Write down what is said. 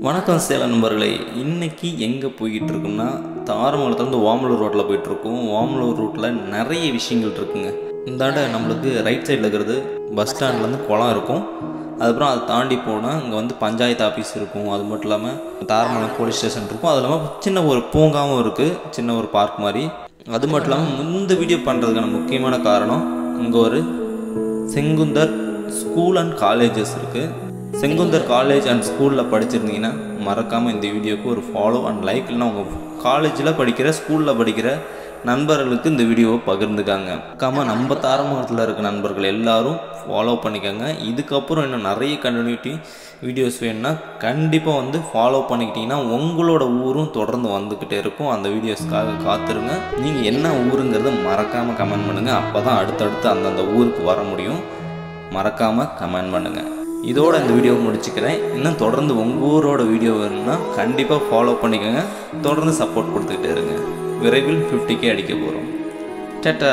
வணக்கம் சேலம் நண்பர்களே, இன்றைக்கி எங்கே போய்கிட்டு இருக்கோம்னா தாரமங்கலத்துலேருந்து ஓமலூர் ரோட்டில் போயிட்டுருக்கோம். ஓமலூர் ரோட்டில் நிறைய விஷயங்கள் இருக்குங்க. இந்தாண்ட நம்மளுக்கு ரைட் சைடில் இருக்கிறது பஸ் ஸ்டாண்ட்லேருந்து குளம் இருக்கும். அதுக்கப்புறம் அதை தாண்டி போனால் இங்கே வந்து பஞ்சாயத்து ஆஃபீஸ் இருக்கும். அது மட்டும் இல்லாமல் தாரமங்கலம் போலீஸ் ஸ்டேஷன் இருக்கும். அது இல்லாமல் சின்ன ஒரு பூங்காவும் இருக்குது, சின்ன ஒரு பார்க் மாதிரி. அது மட்டும் இல்லாமல் இந்த வீடியோ பண்ணுறதுக்கான முக்கியமான காரணம், இங்கே ஒரு செங்குந்தர் ஸ்கூல் அண்ட் காலேஜஸ் இருக்குது. செங்குந்தர் காலேஜ் அண்ட் ஸ்கூலில் படிச்சிருந்தீங்கன்னா மறக்காமல் இந்த வீடியோவுக்கு ஒரு ஃபாலோ அண்ட் லைக், இல்லைனா உங்கள் காலேஜில் படிக்கிற ஸ்கூலில் படிக்கிற நண்பர்களுக்கு இந்த வீடியோவை பகிர்ந்துக்காங்க. நம்ம தாரமங்கலத்தில் இருக்க நண்பர்கள் எல்லாரும் ஃபாலோ பண்ணிக்கோங்க. இதுக்கப்புறம் இன்னும் நிறைய கண்டினியூட்டி வீடியோஸ் வேணும்னா கண்டிப்பாக வந்து ஃபாலோ பண்ணிக்கிட்டிங்கன்னா உங்களோட ஊரும் தொடர்ந்து வந்துக்கிட்டே இருக்கும். அந்த வீடியோஸ்க்காக காத்துருங்க. நீங்கள் என்ன ஊருங்கிறத மறக்காமல் கமெண்ட் பண்ணுங்கள். அப்போ தான் அடுத்தடுத்து அந்தந்த ஊருக்கு வர முடியும். மறக்காமல் கமெண்ட் பண்ணுங்கள். இதோட இந்த வீடியோவை முடிச்சுக்கிறேன். இன்னும் தொடர்ந்து உங்கள் ஊரோட வீடியோ வேணும்னா கண்டிப்பாக ஃபாலோ பண்ணிக்கோங்க. தொடர்ந்து சப்போர்ட் கொடுத்துக்கிட்டே இருங்க. விரைவில் 50K அடிக்க போகிறோம். டாடா.